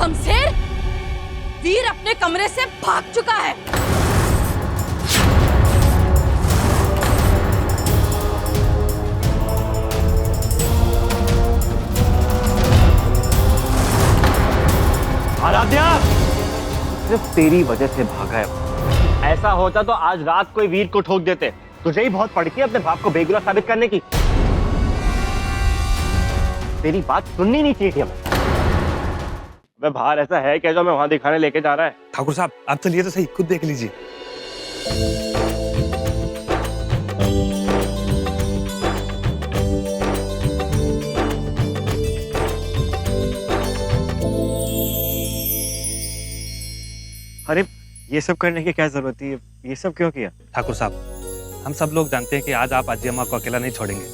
शमशेर, वीर अपने कमरे से भाग चुका है। आराध्या, सिर्फ तेरी वजह से भागा है। ऐसा होता तो आज रात कोई वीर को ठोक देते। तुझे ही बहुत पड़ती है अपने बाप को बेगुनाह साबित करने की। तेरी बात सुननी नहीं चाहिए थी हमें। मैं बाहर ऐसा है क्या जो मैं वहां दिखाने लेके जा रहा है? ठाकुर साहब, आप चलिए तो सही, खुद देख लीजिए। अरे ये सब करने की क्या जरूरत थी? ये सब क्यों किया? ठाकुर साहब, हम सब लोग जानते हैं कि आज आप आजी अम्मा को अकेला नहीं छोड़ेंगे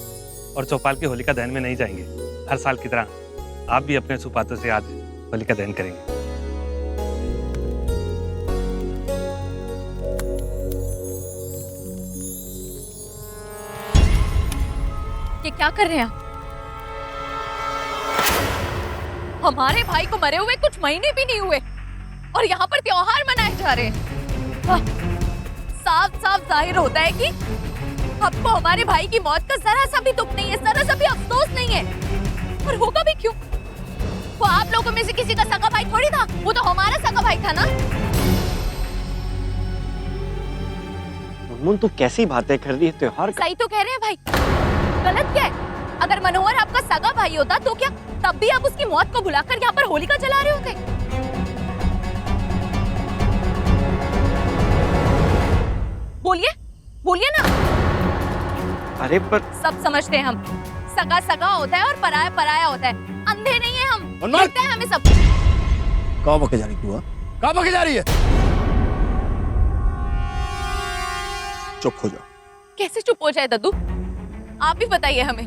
और चौपाल की होलिका दहन में नहीं जाएंगे। हर साल की तरह आप भी अपने सुपातों से आज होलिका दहन करेंगे। ये क्या कर रहे हैं आप? हमारे भाई को मरे हुए कुछ महीने भी नहीं हुए और यहाँ पर त्योहार मनाए जा रहे हैं। साफ साफ जाहिर होता है कि आपको हमारे भाई की मौत का जरा सा भी दुख नहीं है, जरा सा भी अफसोस नहीं है। और होगा भी क्यों? वो आप लोगों में से किसी का सगा भाई थोड़ी था, वो तो हमारा सगा भाई था ना। मुनमुन, तू कैसी बातें कर रही है? त्योहार सही तो कह रहे हैं भाई, गलत क्या है? अगर मनोहर आपका सगा भाई होता तो क्या तब भी आप उसकी मौत को भुलाकर यहाँ पर होलिका जला रहे होते? बोलिए, बोलिए ना। अरे पर सब समझते हैं हम, सगा सगा होता है और पराया पराया होता है। अंधे नहीं है हम, देखते हैं हमें सब। कहाँ बके जा रही तू? कहाँ बके जा रही है? चुप हो जा। कैसे चुप हो जाए दद्दू? आप ही बताइए हमें।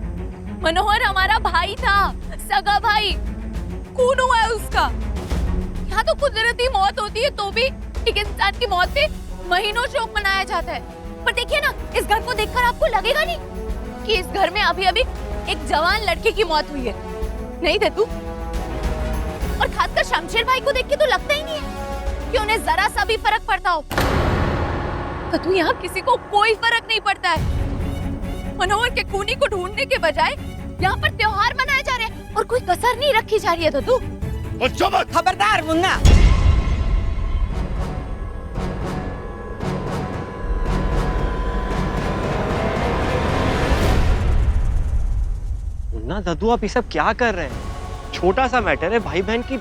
मनोहर हमारा भाई था, सगा भाई, खून हुआ है उसका। यहाँ तो कुदरती मौत होती है तो भी एक इंसान की मौत पे महीनों शोक मनाया जाता है। पर देखिए ना, इस घर को देखकर आपको लगेगा नहीं कि इस घर में अभी अभी एक जवान लड़के की मौत हुई है? नहीं दद्दू? और खासकर शमशेर भाई को देख के तो लगता ही नहीं है कि उन्हें जरा सा भी फर्क पड़ता हो। दद्दू, यहाँ किसी को कोई फर्क नहीं पड़ता है। मनोहर के खूनी को ढूंढने के बजाय यहाँ पर त्योहार मनाए जा रहे हैं और कोई कसर नहीं रखी जा रही है दद्दू। खबरदार मुन्ना। मुन्ना, दद्दू, आप ये सब क्या कर रहे हैं? छोटा सा मैटर है भाई बहन की,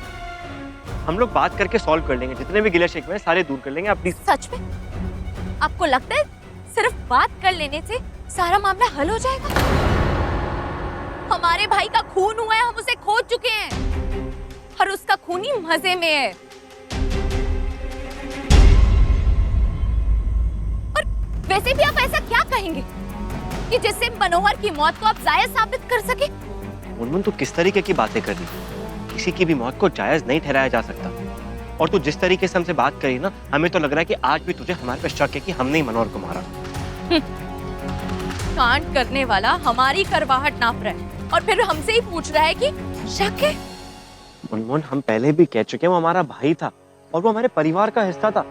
हम लोग बात करके सॉल्व कर लेंगे। जितने भी गिले शिकवे हैं सारे दूर कर लेंगे। आप प्लीज। सच में आपको लगता है सिर्फ बात कर लेने से सारा मामला हल हो जाएगा? हमारे भाई का खून हुआ है, हम उसे खोज चुके हैं और उसका खूनी मजे में है। और वैसे भी आप ऐसा क्या कहेंगे कि जिससे मनोहर की मौत को आप जायज साबित कर सके? मुनमुन, तू किस तरीके की बातें कर रही है? किसी की भी मौत को जायज नहीं ठहराया जा सकता। और तू जिस तरीके से हमसे बात करी ना, हमें तो लग रहा है कि आज भी तुझे हमारे पे शक है कि हमने ही मनोहर को मारा। कांड करने वाला हमारी करवाहट नाप रहा है और फिर हमसे ही पूछ रहा है कि शक है? मुनमुन, हम पहले भी कह चुके हैं वो हमारा भाई था और वो हमारे परिवार का हिस्सा था।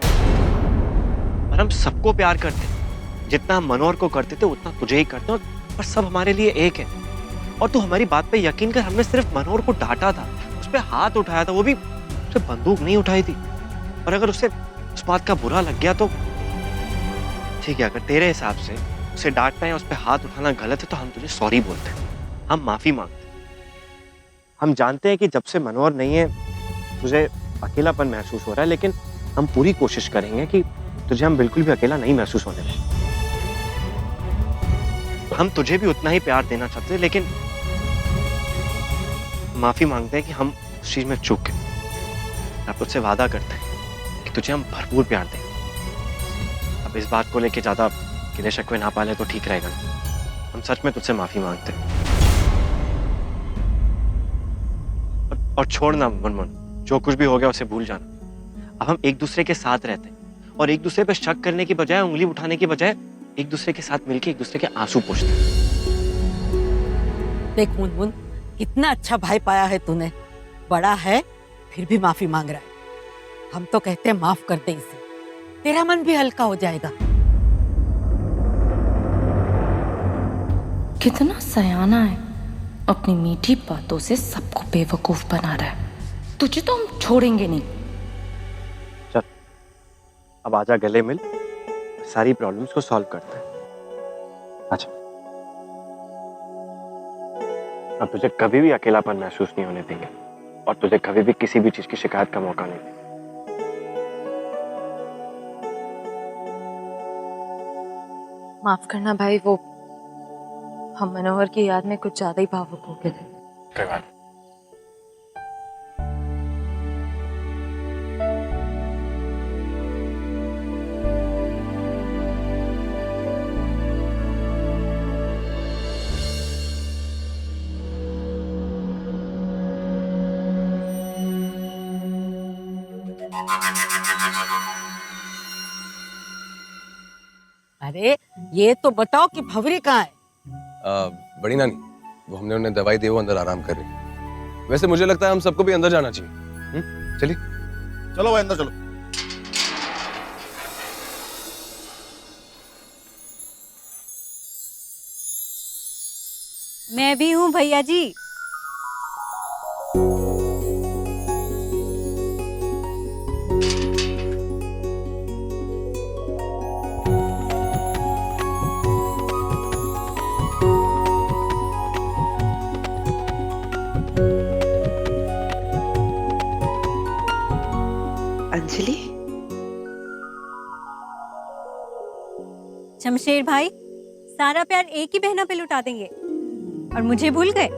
और हम सबको प्यार करते हैं। जितना हम मनोहर को करते थे उतना तुझे ही करते हैं, और सब हमारे लिए एक है। और तू हमारी बात पे यकीन कर, हमने सिर्फ मनोहर को डांटा था, उस पे हाथ उठाया था, वो भी उसे बंदूक नहीं उठाई थी। और अगर उसे उस बात का बुरा लग गया तो ठीक है। अगर तेरे हिसाब से उसे डांटना या उस पे हाथ उठाना गलत है तो हम तुझे सॉरी बोलते हैं, हम माफी मांगते हैं। हम जानते हैं कि जब से मनोहर नहीं है तुझे अकेलापन महसूस हो रहा है, लेकिन हम पूरी कोशिश करेंगे कि तुझे हम बिल्कुल भी अकेला नहीं महसूस होने दें। हम तुझे भी उतना ही प्यार देना चाहते हैं, लेकिन माफी मांगते हैं कि हम उस चीज में चूक गए। अब तुझसे वादा करते हैं कि तुझे हम भरपूर प्यार देंगे। अब इस बात को लेके ज्यादा गिले शिकवे ना पाले तो ठीक रहेगा। हम सच में तुझसे माफी मांगते हैं। और छोड़ना मुनमुन, जो कुछ भी हो गया उसे भूल जाना। अब हम एक दूसरे के साथ रहते हैं और एक दूसरे पे शक करने की बजाय, उंगली उठाने की बजाय एक दूसरे के साथ मिलके एक दूसरे के आंसू पोंछते हैं। देख मुनमुन, कितना अच्छा भाई पाया है तूने। बड़ा है फिर भी माफी मांग रहा है। हम तो कहते हैं माफ कर दे इसे, तेरा मन भी हल्का हो जाएगा। कितना सयाना है, अपनी मीठी बातों से सबको बेवकूफ बना रहा है। तुझे तो हम छोड़ेंगे नहीं। चल अब आजा, गले मिल, सारी प्रॉब्लम्स को सॉल्व करते हैं। अच्छा, अब तुझे कभी भी अकेलापन महसूस नहीं होने देंगे और तुझे कभी भी किसी भी चीज की शिकायत का मौका नहीं देंगे। माफ करना भाई, वो हम मनोहर की याद में कुछ ज्यादा ही भावुक हो गए थे। कोई बात नहीं। अरे ये तो बताओ कि भवरी कहाँ है? बड़ी नानी, वो हमने उन्हें दवाई दी, वो अंदर आराम कर रही। वैसे मुझे लगता है हम सबको भी अंदर जाना चाहिए। चलिए चलो भाई अंदर चलो। मैं भी हूँ भैया जी। अंजलि, शमशेर भाई, सारा प्यार एक ही बहना पे लुटा देंगे और मुझे भूल गए?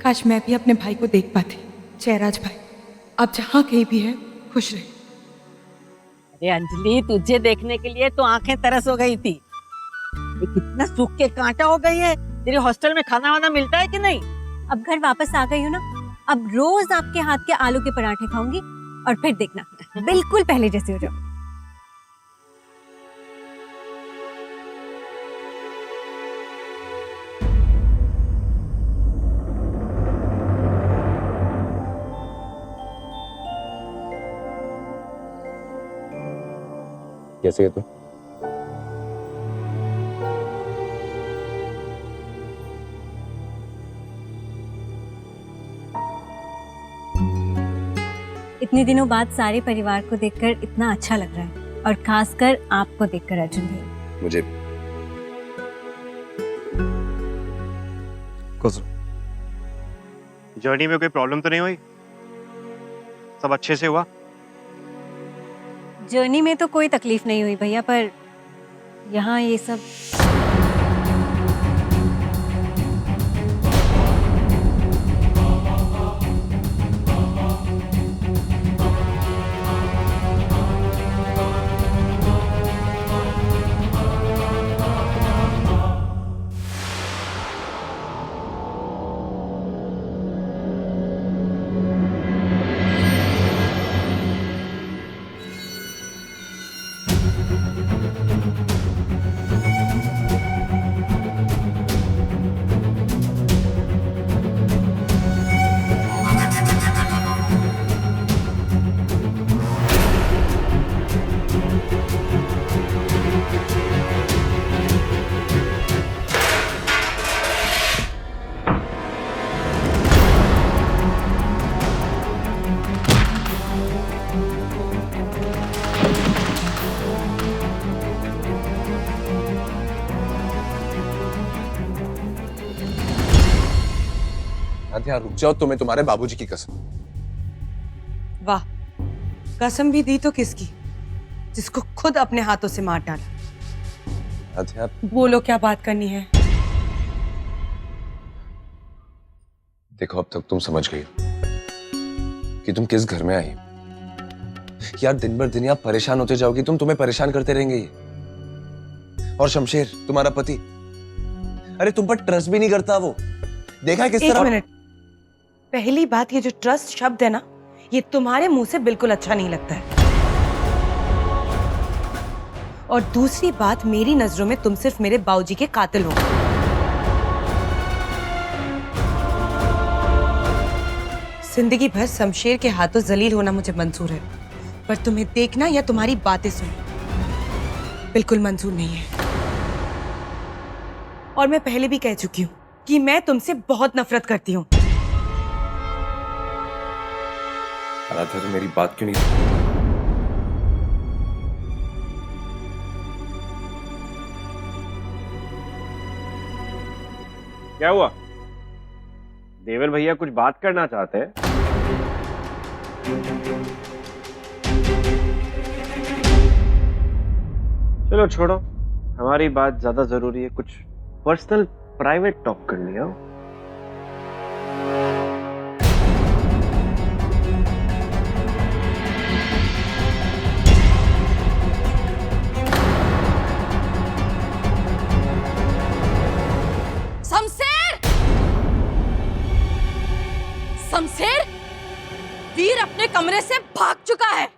काश मैं भी अपने भाई को देख पाती। जयराज भाई, आप जहाँ कहीं भी हैं, खुश रहे। अरे अंजलि, तुझे देखने के लिए तो आंखें तरस हो गई थी। ये कितना सूख के कांटा हो गई है। तेरे हॉस्टल में खाना वाना मिलता है कि नहीं? अब घर वापस आ गई हूँ ना, अब रोज आपके हाथ के आलू के पराठे खाऊंगी और फिर देखना बिल्कुल पहले जैसे हो जाओ। कैसे है तू? इतने दिनों बाद सारे परिवार को देखकर इतना अच्छा लग रहा है और खासकर आपको देखकर अर्जुन भैया। मुझे जर्नी में कोई प्रॉब्लम तो नहीं हुई? सब अच्छे से हुआ? जर्नी में तो कोई तकलीफ नहीं हुई भैया, पर यहाँ ये सब यहाँ रुक जाओ, तुम्हें तुम्हारे बाबूजी की कसम। वाह, कसम भी दी तो किसकी, जिसको खुद अपने हाथों से मार डाला। अध्यात्म, बोलो क्या बात करनी है। देखो अब तक तुम समझ गई कि तुम किस घर में आई। यार दिन भर दिन आप परेशान होते जाओगी, तुम्हें परेशान करते रहेंगे ये। और शमशेर तुम्हारा पति, अरे तुम पर ट्रस्ट भी नहीं करता वो। देखा है किस तरह। एक मिनट, पहली बात ये जो ट्रस्ट शब्द है ना, ये तुम्हारे मुंह से बिल्कुल अच्छा नहीं लगता है। और दूसरी बात, मेरी नजरों में तुम सिर्फ मेरे बाबूजी के कातिल हो। जिंदगी भर शमशेर के हाथों जलील होना मुझे मंजूर है, पर तुम्हें देखना या तुम्हारी बातें सुनना बिल्कुल मंजूर नहीं है। और मैं पहले भी कह चुकी हूँ कि मैं तुमसे बहुत नफरत करती हूँ। आराध्या, तो मेरी बात क्यों नहीं? क्या हुआ? देवर भैया कुछ बात करना चाहते हैं? चलो छोड़ो, हमारी बात ज्यादा जरूरी है, कुछ पर्सनल प्राइवेट टॉक कर लिया। शमशेर, वीर अपने कमरे से भाग चुका है।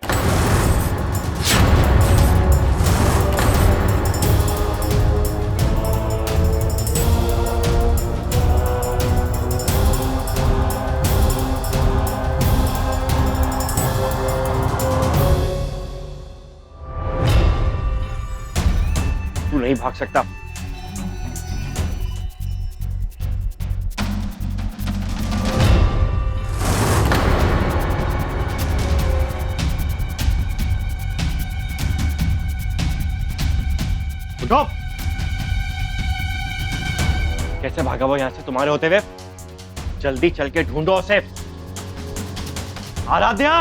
तू नहीं भाग सकता। उठो। कैसे भागा वो यहां से तुम्हारे होते हुए? जल्दी चल के ढूंढो उसे। आराध्या,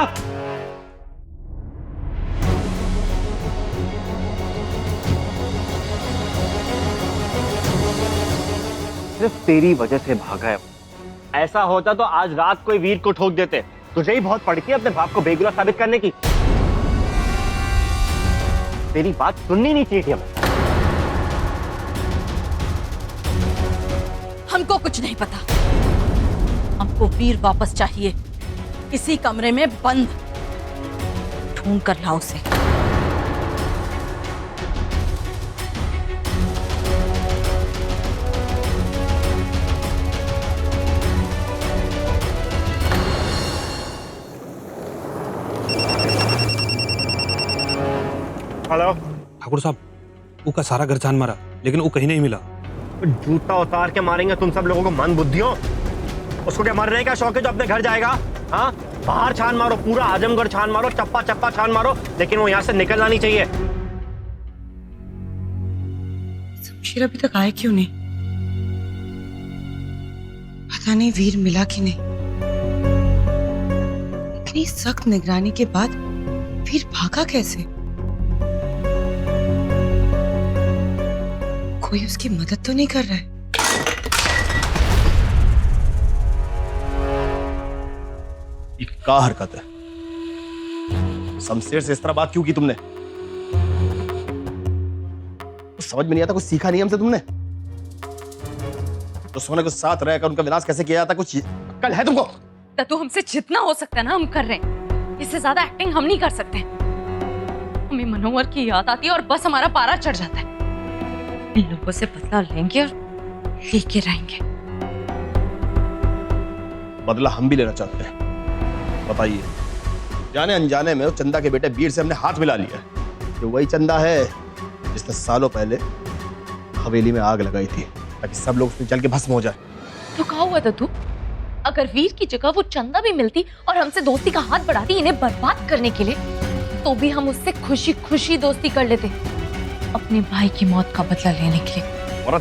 सिर्फ तेरी वजह से भागा है। ऐसा होता तो आज रात कोई वीर को ठोक देते। तुझे ही बहुत पड़ी थी अपने बाप को बेगुनाह साबित करने की। तेरी बात सुननी नहीं चाहिए थी हमें। हमको कुछ नहीं पता, हमको वीर वापस चाहिए, इसी कमरे में बंद। ढूंढ कर लाओ उसे। हेलो ठाकुर साहब, वो का सारा घर छान मारा लेकिन वो कहीं नहीं मिला। जूता उतार के मारेंगे तुम सब लोगों को मन बुद्धि हो? उसको क्या मरने का शौक है जो अपने घर जाएगा? हाँ, बाहर छान मारो, पूरा आजमगढ़ छान मारो, चप्पा चप्पा छान मारो, लेकिन वो यहाँ से निकलना नहीं चाहिए। शमशेर अभी तक आए क्यों नहीं? पता नहीं वीर मिला कि नहीं। इतनी सख्त निगरानी के बाद वीर भागा कैसे? कोई उसकी मदद तो नहीं कर रहा है। ये क्या हरकत है? शमशेर से इस तरह बात क्यों की तुमने? कुछ समझ में नहीं आता, कुछ सीखा नहीं हमसे तुमने? तो सोने को साथ रहकर उनका विनाश कैसे किया जाता, कुछ अक्ल है तुमको? तो हमसे जितना हो सकता है ना हम कर रहे हैं, इससे ज्यादा एक्टिंग हम नहीं कर सकते। हमें मनोहर की याद आती है और बस हमारा पारा चढ़ जाता है। इन लोगों से बदला लेंगे और लेके रहेंगे। बदला हम भी लेना चाहते हैं। बताइए, जाने अनजाने में उस चंदा के बेटे वीर से हमने हाथ मिला लिया। जो वही चंदा है जिसने सालों पहले हवेली में आग लगाई थी ताकि सब लोग उसमें जल के भस्म हो जाए। तो कहा हुआ दद्दू, अगर वीर की जगह वो चंदा भी मिलती और हमसे दोस्ती का हाथ बढ़ाती इन्हें बर्बाद करने के लिए, तो भी हम उससे खुशी खुशी दोस्ती कर लेते, अपने भाई की मौत का बदला लेने के लिए। और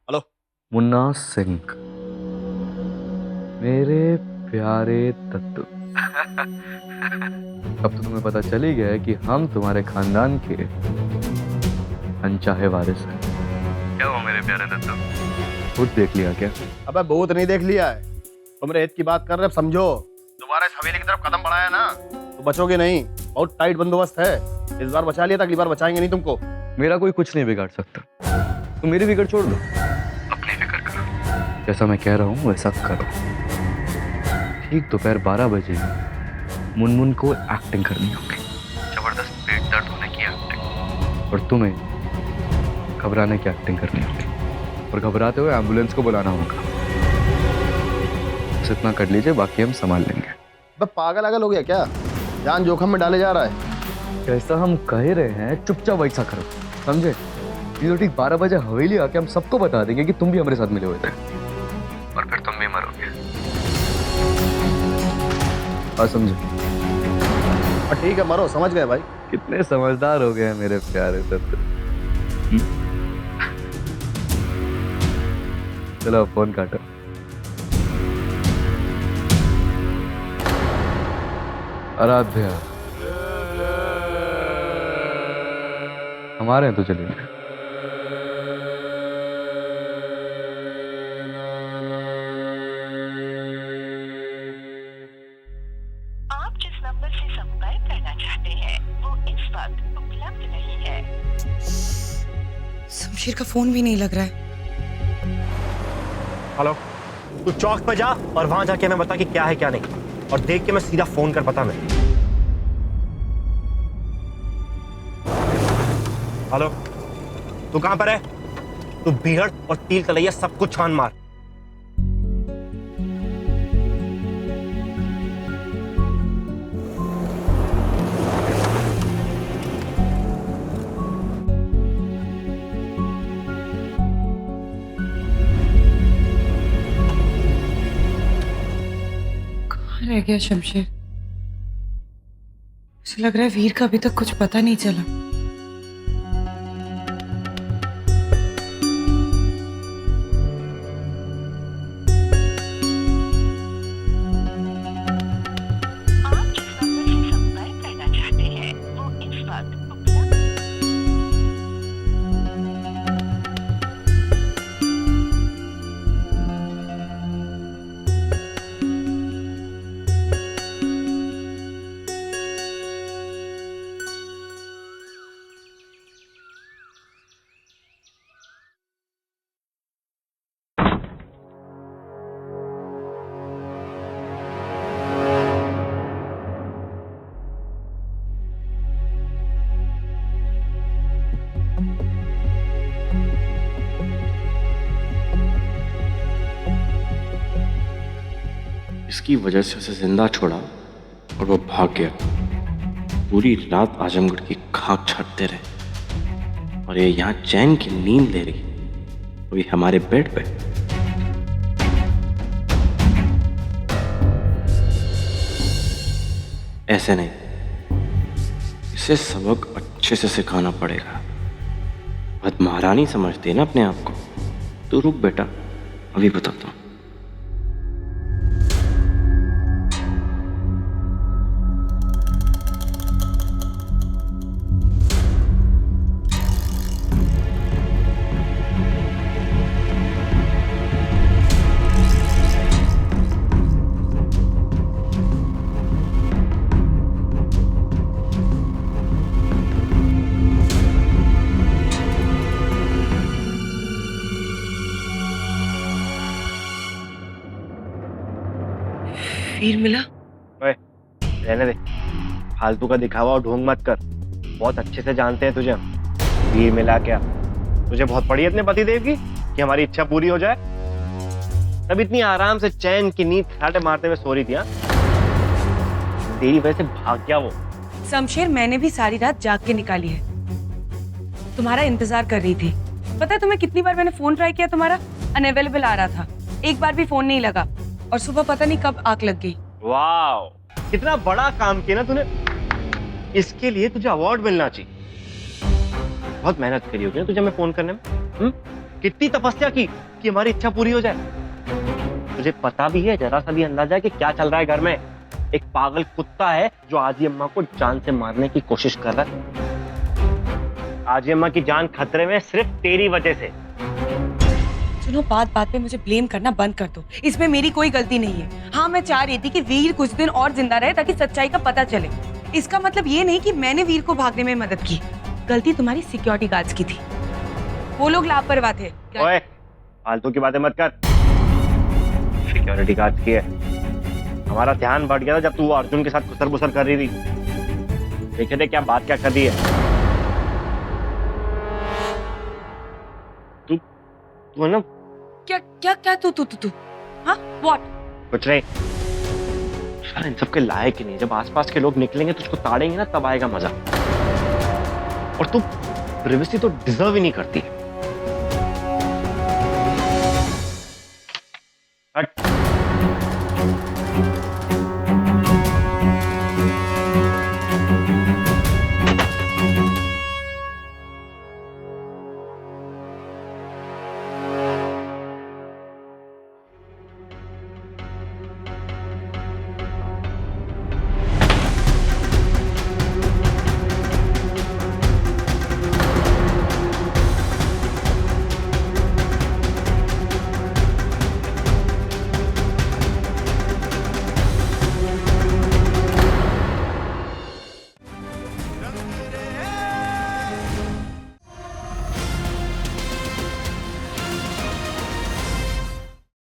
हेलो, मुन्ना सिंह, मेरे प्यारे दत्तू। अब तो तुम्हें पता चल ही गया है कि हम तुम्हारे खानदान के अनचाहे वारिस हैं। क्या हो मेरे प्यारे दत्तू, खुद देख लिया क्या? अबे बहुत नहीं देख लिया है, तुम रेत की बात कर रहे, समझो। दोबारा इस हवेली की तरफ कदम बढ़ाया ना तो बचोगे नहीं। बहुत टाइट बंदोबस्त है। इस बार बचा लिया तो अगली बार बचाएंगे नहीं तुमको। मेरा कोई कुछ नहीं बिगाड़ सकता, तुम मेरी फिक्र छोड़ दो, अपनी फिक्र करो। जैसा मैं कह रहा हूँ वैसा करो। ठीक दोपहर 12 बजे मुनमुन को एक्टिंग करनी होगी, जबरदस्त पेट दर्द होने की एक्टिंग, और तुम्हें घबराने की एक्टिंग करनी होगी, और घबराते हुए एम्बुलेंस को बुलाना होगा। इतना कर लीजिए, बाकी हम संभाल लेंगे। अब पागल आगल हो गया क्या? जान जोखिम में डाले जा रहा है। जैसा हम कह रहे हैं चुपचाप वैसा करो, समझे? ये तो ठीक 12 बजे हवेली आके हम सबको बता देंगे कि तुम भी हमारे साथ मिले हुए थे, और फिर तुम भी मरोगे। हाँ समझे? ठीक है, मरो, समझ गए भाई। कितने समझदार हो गए हैं मेरे प्यारे दत्त। चलो फोन काटो। आराध्या, हमारे हैं तो चलेंगे। आप जिस नंबर से संपर्क करना चाहते हैं वो इस वक्त उपलब्ध नहीं है। शमशेर का फोन भी नहीं लग रहा है। हेलो, तू चौक पर जा और वहां जाके हमें बता कि क्या है क्या नहीं, और देख के मैं सीधा फोन कर पता मैं। हेलो, तू कहां पर है? तू बीहड़ और तील तलैया सब कुछ छान मार। रह गया शमशेर? मुझे लग रहा है वीर का अभी तक कुछ पता नहीं चला। आप जिस नंबर से संपर्क करना चाहते हैं वो इस वक्त उपलब्ध इसकी वजह से उसे जिंदा छोड़ा और वो भाग गया। पूरी रात आजमगढ़ की खाक छाटते रहे और ये यहाँ चैन की नींद ले रही, वो भी हमारे बेड पे। ऐसे नहीं, इसे सबक अच्छे से सिखाना पड़ेगा। बहुत महारानी समझती है ना अपने आप को। तू रुक बेटा, अभी बताता हूँ। वीर मिला? ओए, रहने दे, फालतू का दिखावा और ढोंग मत कर। बहुत अच्छे से जानते हैं तुझे हम। वीर मिला क्या? तुझे बहुत पड़ी है अपने पतिदेव की कि हमारी इच्छा पूरी हो जाए। तब इतनी आराम से चैन की नींद खराटे मारते हुए सो रही थी। तेरी वजह से भाग गया वो। शमशेर, मैंने भी सारी रात जाग के निकाली है, तुम्हारा इंतजार कर रही थी। पता है तुम्हें कितनी बार मैंने फोन ट्राई किया, तुम्हारा अनअवेलेबल आ रहा था, एक बार भी फोन नहीं लगा, और सुबह पता नहीं कब आग लग गई। वाह, कितना बड़ा काम किया ना तूने। इसके लिए तुझे अवार्ड मिलना चाहिए। बहुत मेहनत करी होगी ना तुझे हमें फोन करने में। कितनी तपस्या की कि हमारी इच्छा पूरी हो जाए। तुझे पता भी है, जरा सा भी अंदाजा है कि क्या चल रहा है घर में। एक पागल कुत्ता है जो आजी अम्मा को जान से मारने की कोशिश कर रहा है। आजी अम्मा की जान खतरे में सिर्फ तेरी वजह से। सुनो, बात बात पे मुझे ब्लेम करना बंद कर दो। इसमें मेरी कोई गलती नहीं है। हाँ, मैं चाह रही थी कि वीर कुछ दिन और जिंदा रहे ताकि सच्चाई का पता चले। इसका मतलब ये नहीं कि मैंने वीर को भागने में मदद की। गलती तुम्हारी सिक्योरिटी गार्ड्स की थी, वो लोग लापरवाह थे। ओए, फालतू की बातें मत कर। सिक्योरिटी गार्ड की है, हमारा ध्यान बढ़ गया था जब तू अर्जुन के साथ खुसर बुसर कर रही थी। देखे थे क्या बात क्या कर दी है। तू है ना, क्या क्या क्या तू हाँ व्हाट? कुछ नहीं। शाला इन सबके लायक ही नहीं। जब आसपास के लोग निकलेंगे तुझको ताड़ेंगे ना, तब आएगा मजा। और तू प्रिवेसी तो डिजर्व ही नहीं करती।